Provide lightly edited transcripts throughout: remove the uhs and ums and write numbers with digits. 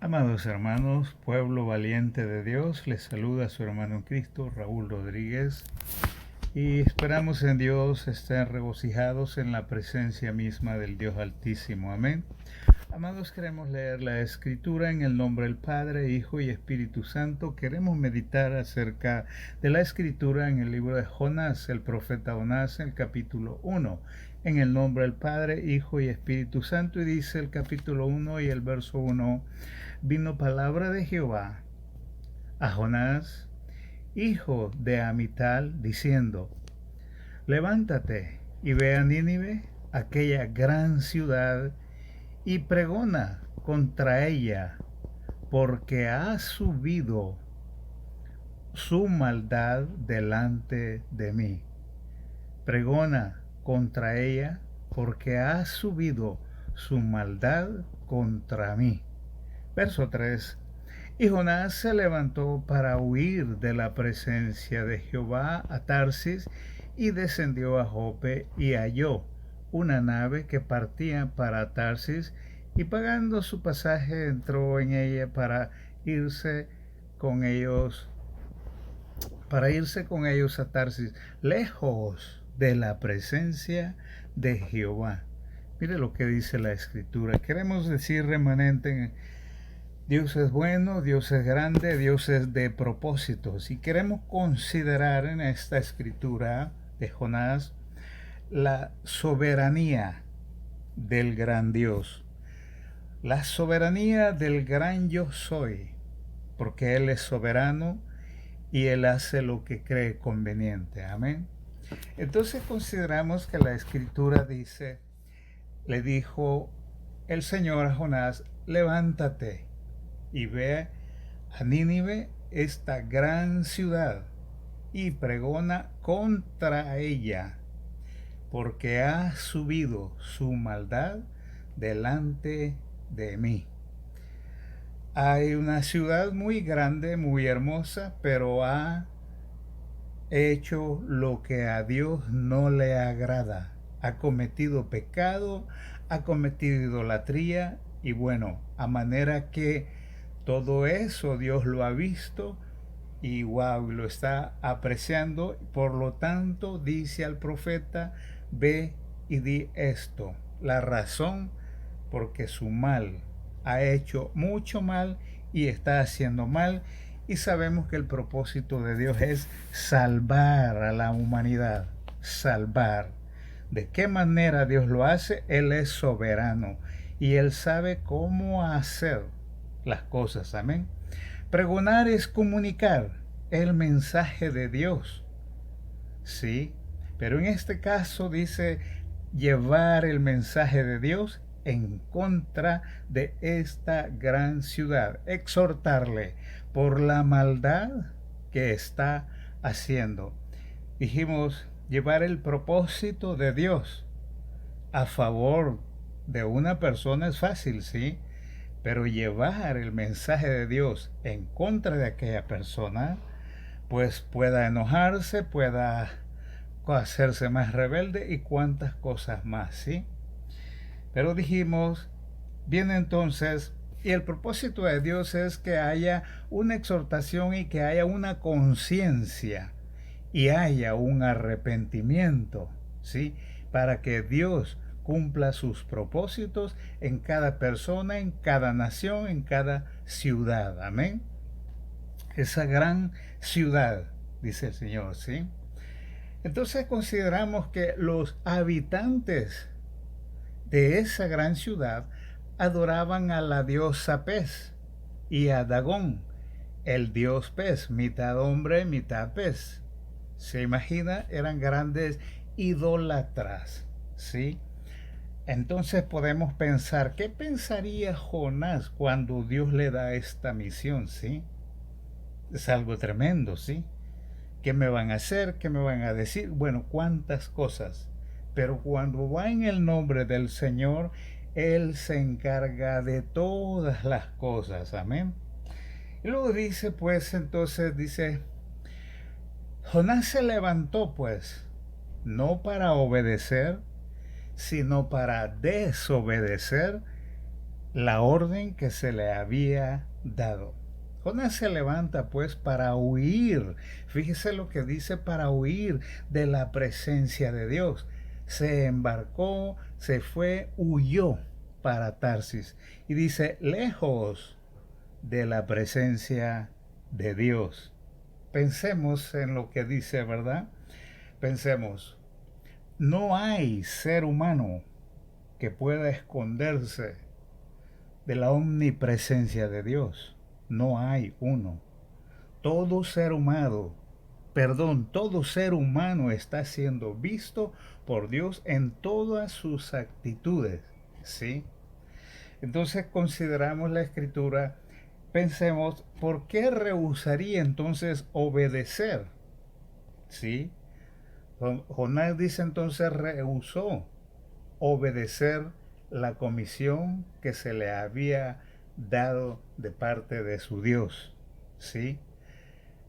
Amados hermanos, pueblo valiente de Dios, les saluda su hermano en Cristo, Raúl Rodríguez, y esperamos en Dios estar regocijados en la presencia misma del Dios Altísimo. Amén. Amados, queremos leer la Escritura en el nombre del Padre, Hijo y Espíritu Santo. Queremos meditar acerca de la Escritura en el libro de Jonás, el profeta Jonás, el capítulo 1. En el nombre del Padre, Hijo y Espíritu Santo, y dice el capítulo 1 y el verso 1: vino palabra de Jehová a Jonás, hijo de Amital, diciendo: levántate y ve a Nínive, aquella gran ciudad, y pregona contra ella, porque ha subido su maldad delante de mí. Pregona contra ella, porque ha subido su maldad contra mí. Verso 3. Y Jonás se levantó para huir de la presencia de Jehová a Tarsis, y descendió a Jope, y halló una nave que partía para Tarsis, y pagando su pasaje entró en ella irse con ellos a Tarsis, lejos de la presencia de Jehová. Mire lo que dice la Escritura. Queremos decir, remanente: Dios es bueno, Dios es grande, Dios es de propósitos. Y queremos considerar en esta escritura de Jonás la soberanía del gran Dios, la soberanía del gran yo soy, porque Él es soberano y Él hace lo que cree conveniente. Amén. Entonces consideramos que la escritura dice: le dijo el Señor a Jonás, levántate y ve a Nínive, esta gran ciudad, y pregona contra ella, porque ha subido su maldad delante de mí. Hay una ciudad muy grande, muy hermosa, pero ha hecho lo que a Dios no le agrada. Ha cometido pecado, ha cometido idolatría, y bueno, a manera que todo eso Dios lo ha visto y wow, lo está apreciando. Por lo tanto, dice al profeta: ve y di esto, la razón porque su mal ha hecho mucho mal y está haciendo mal, y sabemos que el propósito de Dios es salvar a la humanidad, salvar. ¿De qué manera Dios lo hace? Él es soberano y Él sabe cómo hacer las cosas. Amén. Pregonar es comunicar el mensaje de Dios, ¿sí? Pero en este caso dice llevar el mensaje de Dios en contra de esta gran ciudad, exhortarle por la maldad que está haciendo. Dijimos, llevar el propósito de Dios a favor de una persona es fácil, ¿sí? Pero llevar el mensaje de Dios en contra de aquella persona, pues pueda enojarse, pueda hacerse más rebelde y cuantas cosas más, ¿sí? Pero dijimos, bien, entonces, y el propósito de Dios es que haya una exhortación y que haya una conciencia y haya un arrepentimiento, ¿sí? Para que Dios cumpla sus propósitos en cada persona, en cada nación, en cada ciudad. Amén. Esa gran ciudad, dice el Señor, ¿sí? Entonces consideramos que los habitantes de esa gran ciudad adoraban a la diosa pez y a Dagón, el dios pez, mitad hombre, mitad pez. ¿Se imagina? Eran grandes idólatras, ¿sí? Entonces podemos pensar, ¿qué pensaría Jonás cuando Dios le da esta misión, sí? Es algo tremendo, ¿sí? ¿Qué me van a hacer? ¿Qué me van a decir? Bueno, cuántas cosas. Pero cuando va en el nombre del Señor, Él se encarga de todas las cosas. Amén. Y luego dice, pues, entonces dice, Jonás se levantó, pues, no para obedecer, sino para desobedecer la orden que se le había dado. Jonás se levanta pues para huir. Fíjese lo que dice, para huir de la presencia de Dios. Se embarcó, se fue, huyó para Tarsis. Y dice, lejos de la presencia de Dios. Pensemos en lo que dice, ¿verdad? Pensemos, no hay ser humano que pueda esconderse de la omnipresencia de Dios. No hay uno. Todo ser humano está siendo visto por Dios en todas sus actitudes, ¿sí? Entonces consideramos la escritura, pensemos, ¿por qué rehusaría entonces obedecer? ¿Sí? Jonás dice entonces rehusó obedecer la comisión que se le había dado de parte de su Dios. ¿Sí?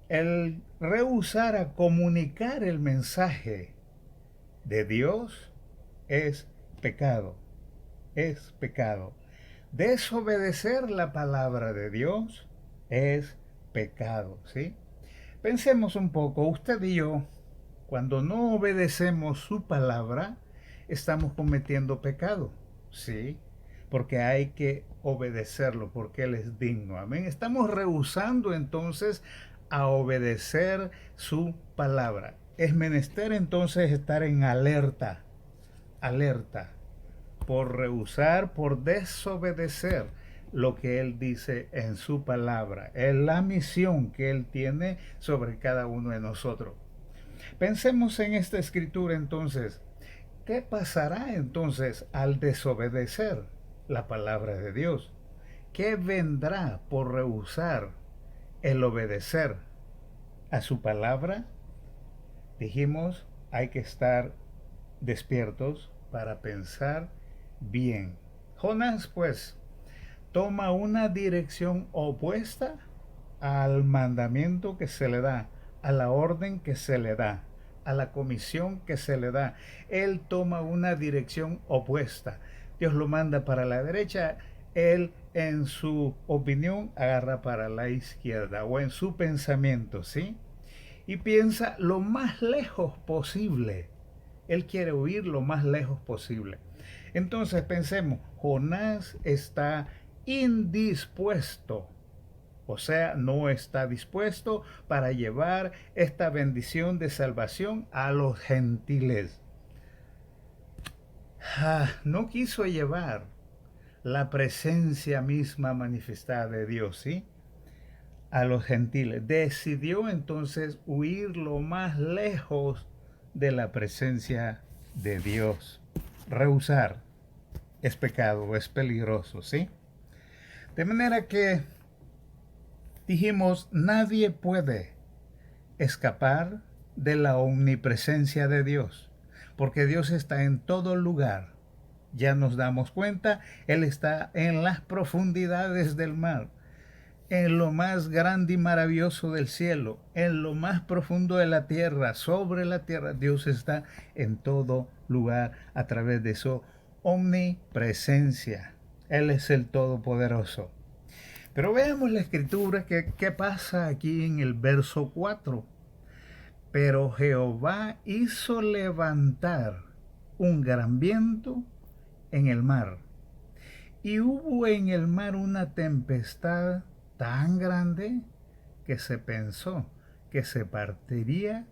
El rehusar a comunicar el mensaje de Dios es pecado. Es pecado. Desobedecer la palabra de Dios es pecado, ¿sí? Pensemos un poco, usted y yo, cuando no obedecemos su palabra, estamos cometiendo pecado, ¿sí? Porque hay que obedecerlo, porque Él es digno, amén. Estamos rehusando entonces a obedecer su palabra. Es menester entonces estar en alerta, alerta, por rehusar, por desobedecer lo que Él dice en su palabra. Es la misión que Él tiene sobre cada uno de nosotros. Pensemos en esta escritura entonces. ¿Qué pasará entonces al desobedecer la palabra de Dios? ¿Qué vendrá por rehusar el obedecer a su palabra? Dijimos, hay que estar despiertos para pensar bien. Jonás, pues, toma una dirección opuesta al mandamiento que se le da, a la orden que se le da, a la comisión que se le da. Él toma una dirección opuesta. Dios lo manda para la derecha, él en su opinión agarra para la izquierda o en su pensamiento, ¿sí? Y piensa lo más lejos posible. Él quiere huir lo más lejos posible. Entonces pensemos, Jonás está indispuesto, o sea, no está dispuesto para llevar esta bendición de salvación a los gentiles. No quiso llevar la presencia misma manifestada de Dios, ¿sí? A los gentiles. Decidió entonces huir lo más lejos de la presencia de Dios. Rehusar es pecado, es peligroso, ¿sí? De manera que dijimos, nadie puede escapar de la omnipresencia de Dios, porque Dios está en todo lugar. Ya nos damos cuenta, Él está en las profundidades del mar, en lo más grande y maravilloso del cielo, en lo más profundo de la tierra, sobre la tierra. Dios está en todo lugar a través de su omnipresencia. Él es el Todopoderoso. Pero veamos la escritura, ¿qué pasa aquí en el verso 4? Pero Jehová hizo levantar un gran viento en el mar, y hubo en el mar una tempestad tan grande que se pensó que se partiría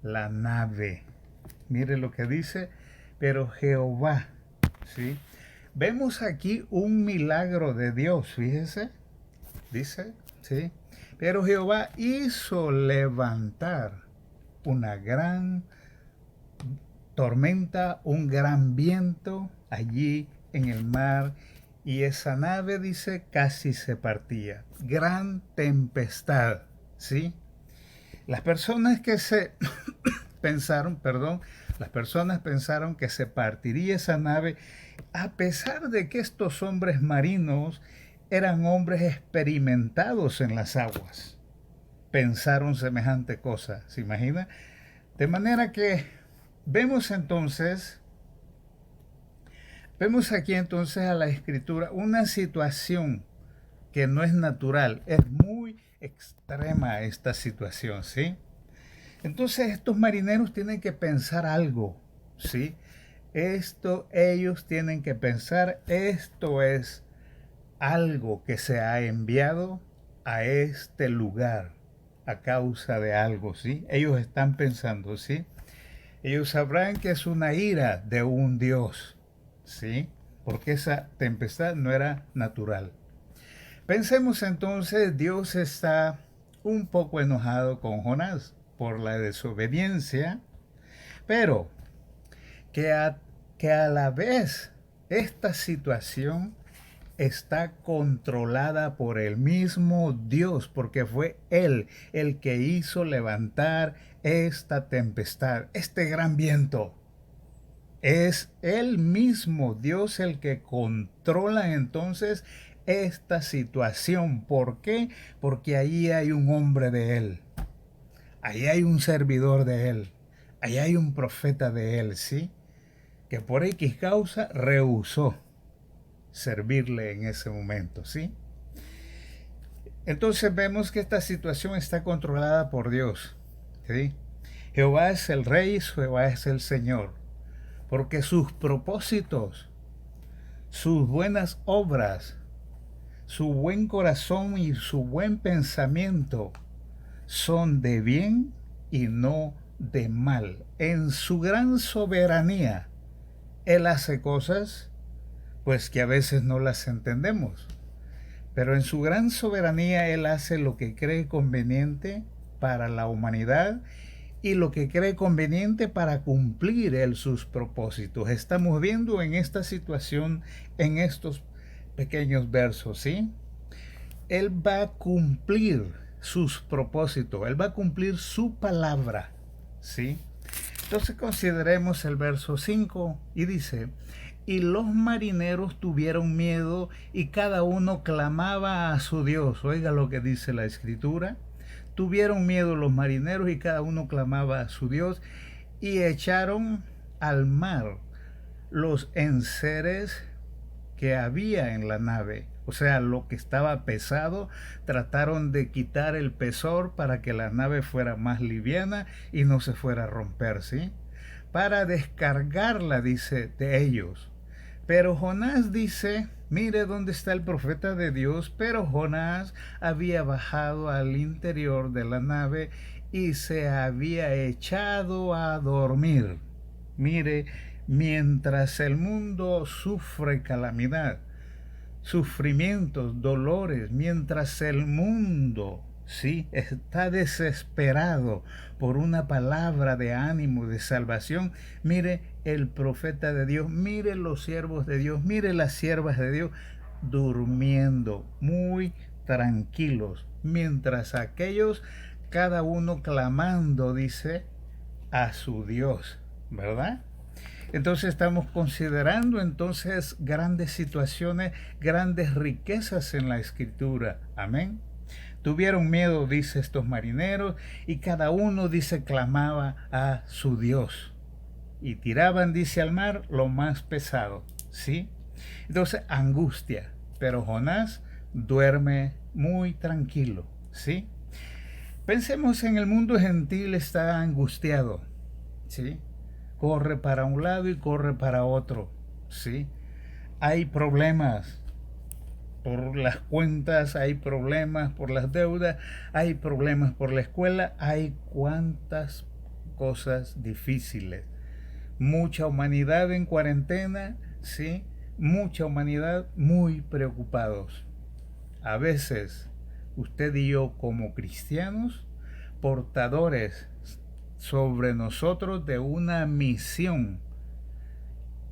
la nave. Mire lo que dice, pero Jehová, ¿sí? Vemos aquí un milagro de Dios, fíjese, dice, ¿sí? Pero Jehová hizo levantar una gran tormenta, un gran viento allí en el mar, y esa nave, dice, casi se partía. Gran tempestad, ¿sí? Las personas que se las personas pensaron que se partiría esa nave, a pesar de que estos hombres marinos eran hombres experimentados en las aguas. Pensaron semejante cosa, ¿se imagina? De manera que vemos entonces Vemos aquí entonces a la escritura una situación que no es natural, es muy extrema esta situación, ¿sí? Entonces estos marineros tienen que pensar algo, ¿sí? Ellos tienen que pensar, esto es algo que se ha enviado a este lugar a causa de algo, ¿sí? Ellos están pensando, ¿sí? Ellos sabrán que es una ira de un Dios, ¿sí? Porque esa tempestad no era natural. Pensemos entonces, Dios está un poco enojado con Jonás por la desobediencia, pero que a, que a la vez esta situación está controlada por el mismo Dios, porque fue Él el que hizo levantar esta tempestad, este gran viento. Es Él mismo, Dios, el que controla entonces esta situación. ¿Por qué? Porque ahí hay un hombre de Él, ahí hay un servidor de Él, ahí hay un profeta de Él, ¿sí? Que por X causa rehusó servirle en ese momento, ¿sí? Entonces vemos que esta situación está controlada por Dios, ¿sí? Jehová es el Rey, Jehová es el Señor, porque sus propósitos, sus buenas obras, su buen corazón y su buen pensamiento son de bien y no de mal. En su gran soberanía, Él hace cosas, pues que a veces no las entendemos. Pero en su gran soberanía Él hace lo que cree conveniente para la humanidad y lo que cree conveniente para cumplir Él sus propósitos. Estamos viendo en esta situación, en estos pequeños versos, ¿sí? Él va a cumplir sus propósitos, Él va a cumplir su palabra, ¿sí? Entonces consideremos el verso 5 y dice, y los marineros tuvieron miedo y cada uno clamaba a su Dios. Oiga lo que dice la escritura. Tuvieron miedo los marineros y cada uno clamaba a su Dios y echaron al mar los enseres que había en la nave. O sea, lo que estaba pesado, trataron de quitar el pesor para que la nave fuera más liviana y no se fuera a romper, ¿sí? Para descargarla, dice, de ellos. Pero Jonás dice, mire dónde está el profeta de Dios, pero Jonás había bajado al interior de la nave y se había echado a dormir. Mire, mientras el mundo sufre calamidad, sufrimientos, dolores, mientras el mundo, sí, está desesperado por una palabra de ánimo, de salvación, mire el profeta de Dios, mire los siervos de Dios, mire las siervas de Dios durmiendo muy tranquilos, mientras aquellos, cada uno clamando, dice, a su Dios, ¿verdad? Entonces estamos considerando entonces grandes situaciones, grandes riquezas en la escritura. Amén. Tuvieron miedo, dice estos marineros, y cada uno, dice, clamaba a su Dios. Y tiraban, dice, al mar lo más pesado. ¿Sí? Entonces, angustia. Pero Jonás duerme muy tranquilo. ¿Sí? Pensemos en el mundo gentil, está angustiado. ¿Sí? Corre para un lado y corre para otro, ¿sí? Hay problemas por las cuentas, hay problemas por las deudas, hay problemas por la escuela, hay cuantas cosas difíciles. Mucha humanidad en cuarentena, ¿sí? Mucha humanidad muy preocupados. A veces, usted y yo como cristianos, portadores sobre nosotros de una misión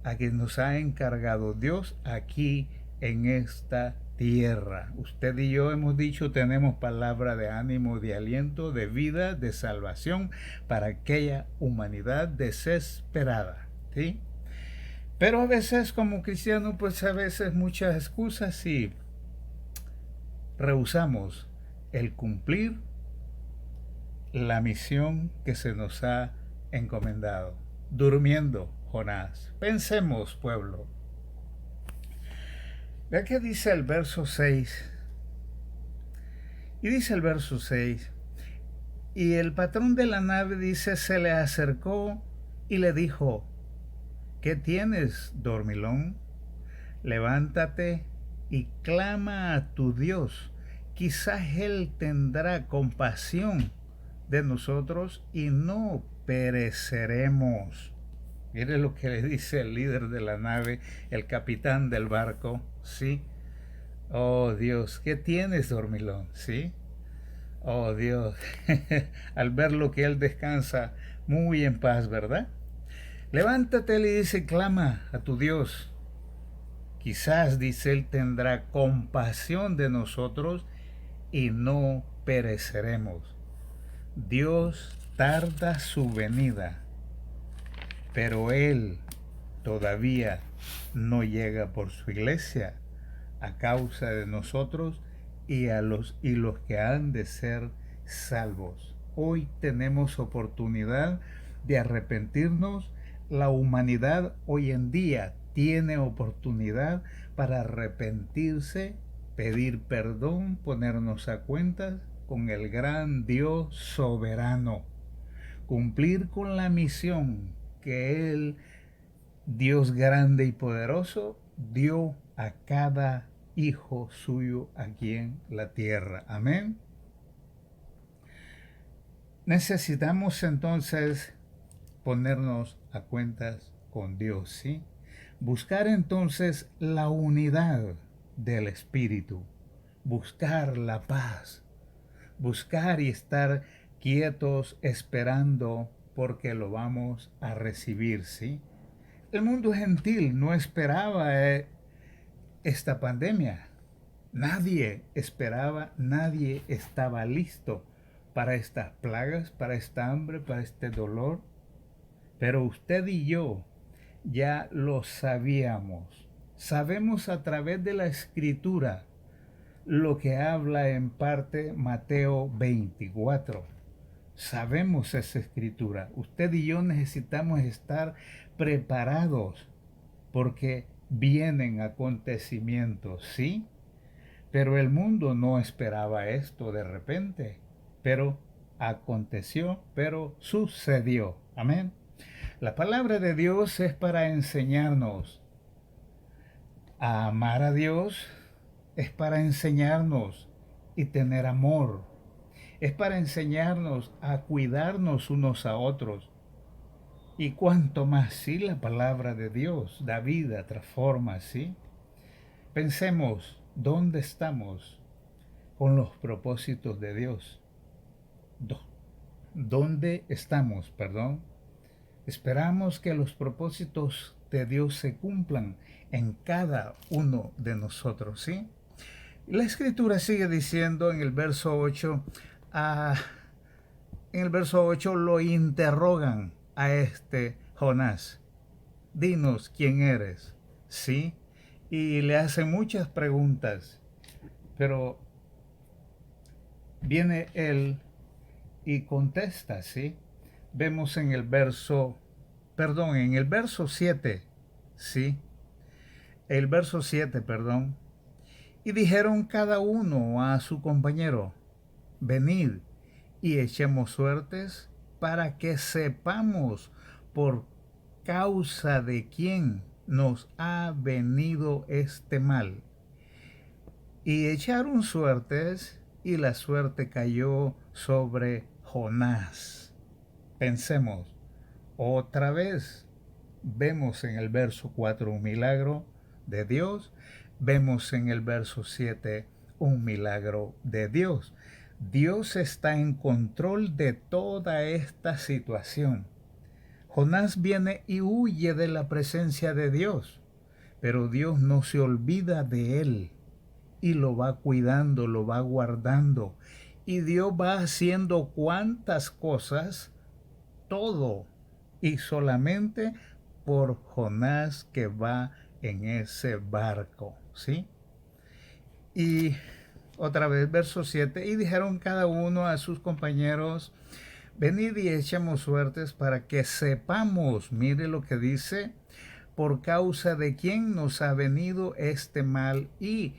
a que nos ha encargado Dios aquí en esta tierra. Usted y yo hemos dicho, tenemos palabra de ánimo, de aliento, de vida, de salvación para aquella humanidad desesperada, ¿sí? Pero a veces como cristianos, pues a veces muchas excusas y rehusamos el cumplir la misión que se nos ha encomendado. Durmiendo, Jonás. Pensemos, pueblo. Vea que dice el verso 6. Y dice el verso 6. Y el patrón de la nave dice, se le acercó y le dijo, ¿qué tienes, dormilón? Levántate y clama a tu Dios. Quizás Él tendrá compasión de nosotros y no pereceremos. Mire lo que le dice el líder de la nave, el capitán del barco, ¿sí? Oh Dios, ¿qué tienes, dormilón? ¿Sí? Oh Dios, al ver lo que él descansa muy en paz, ¿verdad? Levántate, le dice, clama a tu Dios. Quizás, dice él, tendrá compasión de nosotros y no pereceremos. Dios tarda su venida, pero Él todavía no llega por su iglesia a causa de nosotros y los que han de ser salvos. Hoy tenemos oportunidad de arrepentirnos. La humanidad hoy en día tiene oportunidad para arrepentirse, pedir perdón, ponernos a cuentas con el gran Dios soberano, cumplir con la misión que Él, Dios grande y poderoso, dio a cada hijo suyo aquí en la tierra. Amén. Necesitamos entonces ponernos a cuentas con Dios, ¿sí? Buscar entonces la unidad del Espíritu, buscar la paz, buscar y estar quietos esperando porque lo vamos a recibir, ¿sí? El mundo gentil no esperaba esta pandemia. Nadie esperaba, nadie estaba listo para estas plagas, para esta hambre, para este dolor. Pero usted y yo ya lo sabíamos. Sabemos a través de la Escritura lo que habla en parte Mateo 24. Sabemos esa Escritura. Usted y yo necesitamos estar preparados porque vienen acontecimientos, ¿sí? Pero el mundo no esperaba esto de repente, pero aconteció, pero sucedió. Amén. La palabra de Dios es para enseñarnos a amar a Dios, es para enseñarnos y tener amor, es para enseñarnos a cuidarnos unos a otros. Y cuanto más, sí, la palabra de Dios da vida, transforma, sí. Pensemos, ¿dónde estamos con los propósitos de Dios? ¿Dónde estamos, perdón? Esperamos que los propósitos de Dios se cumplan en cada uno de nosotros, ¿sí? La Escritura sigue diciendo en el verso 8, lo interrogan a este Jonás. Dinos quién eres, ¿sí? Y le hacen muchas preguntas, pero viene él y contesta, ¿sí? Vemos en el verso 7, ¿sí? El verso 7, perdón. Y dijeron cada uno a su compañero, venid y echemos suertes para que sepamos por causa de quién nos ha venido este mal. Y echaron suertes y la suerte cayó sobre Jonás. Pensemos, otra vez vemos en el verso 4 un milagro de Dios, vemos en el verso 7 un milagro de Dios. Dios está en control de toda esta situación. Jonás viene y huye de la presencia de Dios, pero Dios no se olvida de él y lo va cuidando, lo va guardando. Y Dios va haciendo cuantas cosas, todo y solamente por Jonás que va en ese barco, ¿sí? Y otra vez, verso 7, y dijeron cada uno a sus compañeros, venid y echemos suertes para que sepamos, mire lo que dice, ¿por causa de quién nos ha venido este mal? Y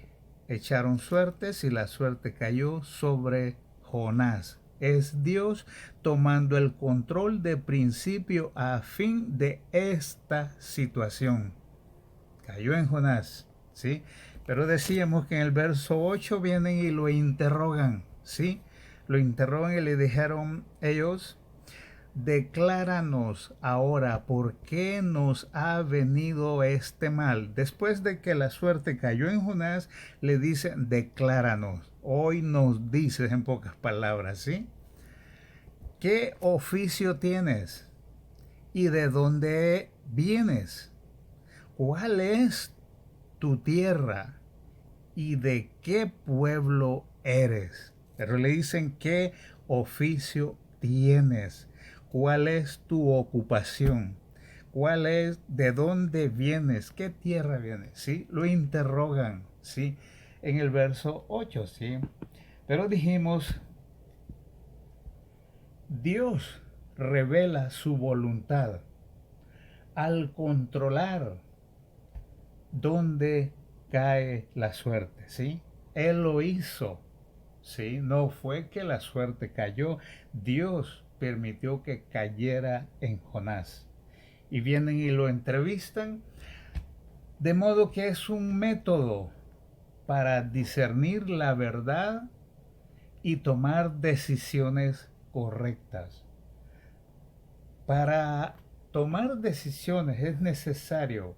echaron suertes y la suerte cayó sobre Jonás. Es Dios tomando el control de principio a fin de esta situación. Cayó en Jonás, ¿sí? Pero decíamos que en el verso 8 vienen y lo interrogan, ¿sí? Lo interrogan y le dijeron ellos: decláranos ahora por qué nos ha venido este mal. Después de que la suerte cayó en Jonás, le dicen: decláranos. Hoy nos dices, en pocas palabras, ¿sí? ¿Qué oficio tienes? ¿Y de dónde vienes? ¿Cuál es tu tierra? ¿Y de qué pueblo eres? Pero le dicen: ¿qué oficio tienes? ¿Cuál es tu ocupación? ¿Cuál es, de dónde vienes? ¿Qué tierra vienes? ¿Sí? Lo interrogan, ¿sí? En el verso 8, ¿sí? Pero dijimos, Dios revela su voluntad al controlar dónde cae la suerte, ¿sí? Él lo hizo, ¿sí? No fue que la suerte cayó, Dios permitió que cayera en Jonás. Y vienen y lo entrevistan, de modo que es un método para discernir la verdad y tomar decisiones correctas. Para tomar decisiones es necesario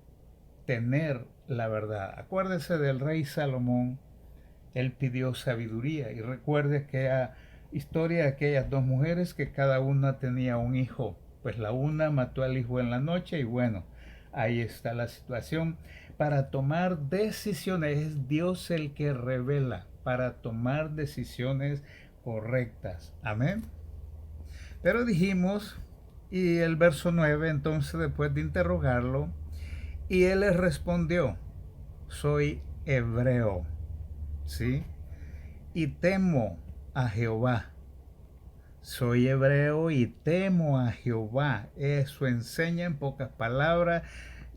tener la verdad. Acuérdese del rey Salomón. Él pidió sabiduría, y recuerde aquella historia de aquellas dos mujeres que cada una tenía un hijo. Pues la una mató al hijo en la noche, y bueno, ahí está la situación. Para tomar decisiones es Dios el que revela, para tomar decisiones correctas. Amén. Pero dijimos, y el verso 9, entonces, después de interrogarlo, y él les respondió: soy hebreo, ¿sí? Y temo a Jehová. Soy hebreo y temo a Jehová. Eso enseña, en pocas palabras,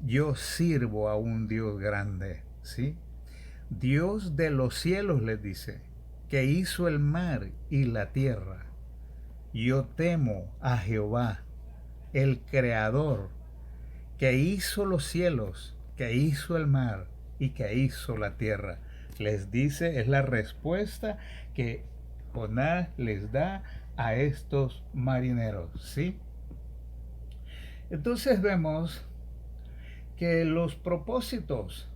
yo sirvo a un Dios grande, ¿sí? Dios de los cielos, les dice, que hizo el mar y la tierra. Yo temo a Jehová, el Creador, que hizo los cielos, que hizo el mar y que hizo la tierra. Les dice, es la respuesta que Jonás les da a estos marineros, ¿sí? Entonces vemos que los propósitos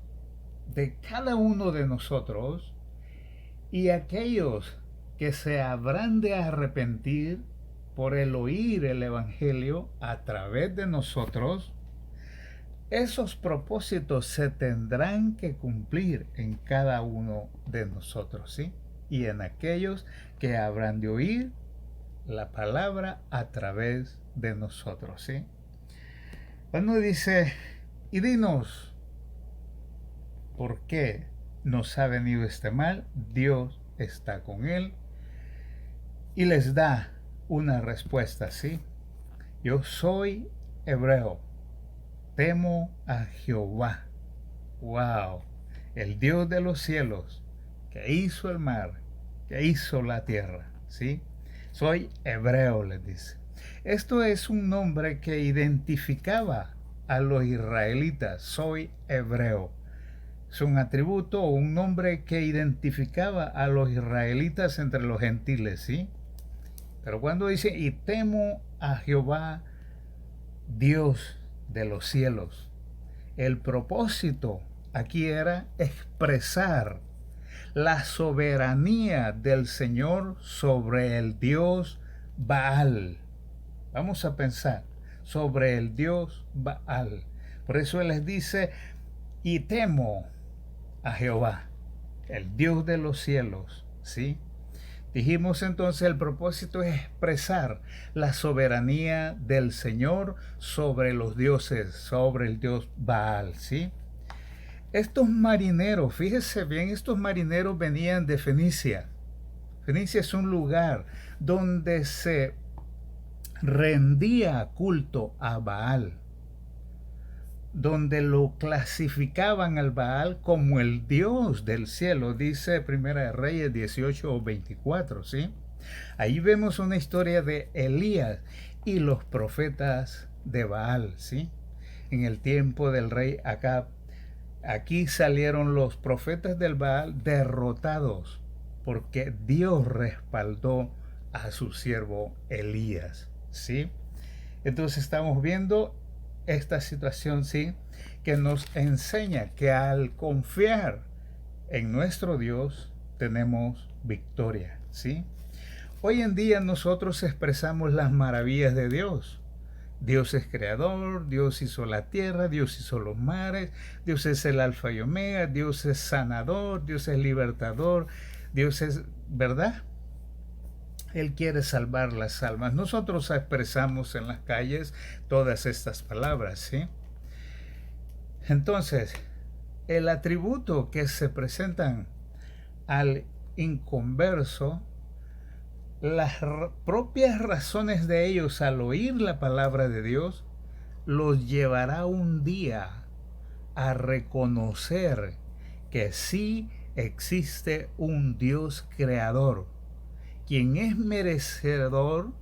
de cada uno de nosotros y aquellos que se habrán de arrepentir por el oír el Evangelio a través de nosotros, esos propósitos se tendrán que cumplir en cada uno de nosotros, ¿sí? Y en aquellos que habrán de oír la palabra a través de nosotros, ¿sí? Cuando dice, y dinos, ¿por qué nos ha venido este mal? Dios está con él y les da una respuesta, ¿sí? Yo soy hebreo, temo a Jehová. ¡Wow! El Dios de los cielos, que hizo el mar, que hizo la tierra, ¿sí? Soy hebreo, les dice. Esto es un nombre que identificaba a los israelitas. Soy hebreo. Es un atributo o un nombre que identificaba a los israelitas entre los gentiles, ¿sí? Pero cuando dice, y temo a Jehová, Dios de los cielos, el propósito aquí era expresar la soberanía del Señor sobre el Dios Baal. Vamos a pensar sobre el Dios Baal. Por eso Él les dice, y temo a Jehová, el Dios de los cielos, ¿sí? Dijimos entonces, el propósito es expresar la soberanía del Señor sobre los dioses, sobre el Dios Baal, ¿sí? Estos marineros, fíjese bien, estos marineros venían de Fenicia. Fenicia es un lugar donde se rendía culto a Baal. donde lo clasificaban al Baal como el Dios del cielo, dice Primera de Reyes 18 o 24, ¿sí? Ahí vemos una historia de Elías y los profetas de Baal, ¿sí? En el tiempo del rey Acab. Aquí salieron los profetas del Baal derrotados porque Dios respaldó a su siervo Elías, ¿sí? Entonces estamos viendo esta situación, ¿sí? Que nos enseña que al confiar en nuestro Dios tenemos victoria, ¿sí? Hoy en día nosotros expresamos las maravillas de Dios. Dios es creador, Dios hizo la tierra, Dios hizo los mares, Dios es el alfa y omega, Dios es sanador, Dios es libertador, Dios es, ¿verdad? Él quiere salvar las almas. Nosotros expresamos en las calles todas estas palabras, ¿sí? Entonces, el atributo que se presentan al inconverso, las propias razones de ellos al oír la palabra de Dios, los llevará un día a reconocer que sí existe un Dios creador, quien es merecedor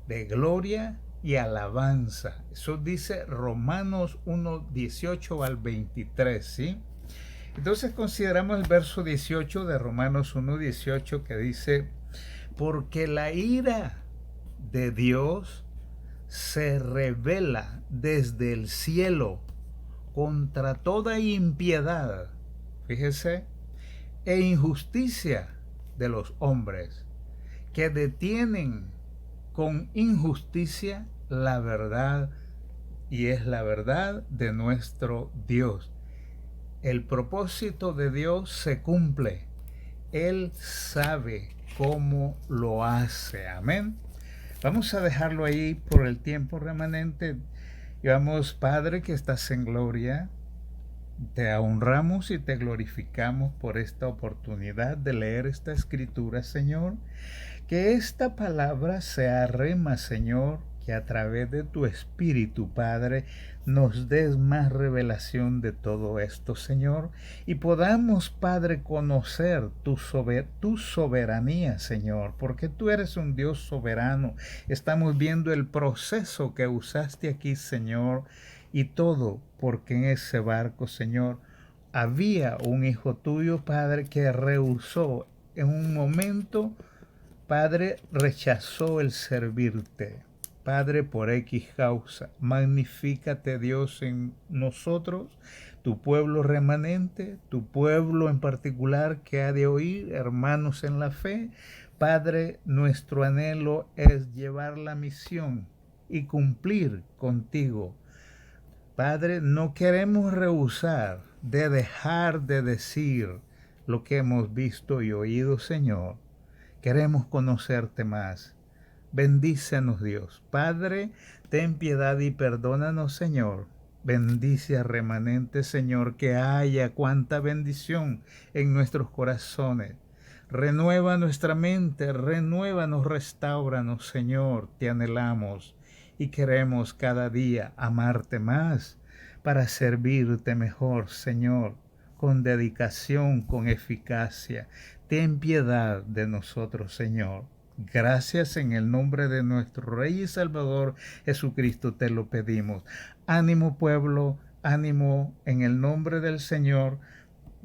de gloria y alabanza. Eso dice Romanos 1, 18 al 23, ¿sí? Entonces consideramos el verso 18 de Romanos 1, 18 que dice, porque la ira de Dios se revela desde el cielo contra toda impiedad, fíjese, e injusticia de los hombres, que detienen con injusticia la verdad, y es la verdad de nuestro Dios. El propósito de Dios se cumple. Él sabe cómo lo hace. Amén. Vamos a dejarlo ahí por el tiempo remanente. Y vamos, Padre, que estás en gloria, te honramos y te glorificamos por esta oportunidad de leer esta escritura, Señor. Que esta palabra sea rema, Señor, que a través de tu Espíritu, Padre, nos des más revelación de todo esto, Señor, y podamos, Padre, conocer tu soberanía, Señor, porque tú eres un Dios soberano. Estamos viendo el proceso que usaste aquí, Señor, y todo porque en ese barco, Señor, había un hijo tuyo, Padre, que rehusó en un momento. Padre, rechazó el servirte. Padre, por X causa, magnifícate Dios en nosotros, tu pueblo remanente, tu pueblo en particular que ha de oír, hermanos en la fe. Padre, nuestro anhelo es llevar la misión y cumplir contigo. Padre, no queremos rehusar de dejar de decir lo que hemos visto y oído, Señor. Queremos conocerte más. Bendícenos, Dios. Padre, ten piedad y perdónanos, Señor. Bendice a remanente, Señor, que haya cuanta bendición en nuestros corazones. Renueva nuestra mente, renuévanos, restáuranos, Señor. Te anhelamos y queremos cada día amarte más para servirte mejor, Señor, con dedicación, con eficacia. Ten piedad de nosotros, Señor. Gracias en el nombre de nuestro Rey y Salvador Jesucristo te lo pedimos. Ánimo, pueblo, ánimo en el nombre del Señor.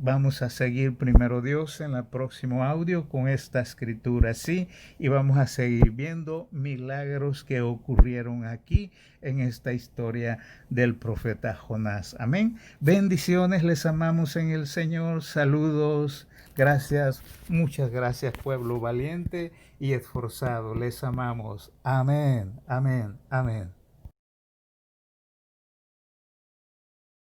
Vamos a seguir primero Dios en el próximo audio con esta escritura, sí, y vamos a seguir viendo milagros que ocurrieron aquí en esta historia del profeta Jonás. Amén. Bendiciones, les amamos en el Señor. Saludos, gracias, muchas gracias, pueblo valiente y esforzado. Les amamos. Amén, amén, amén.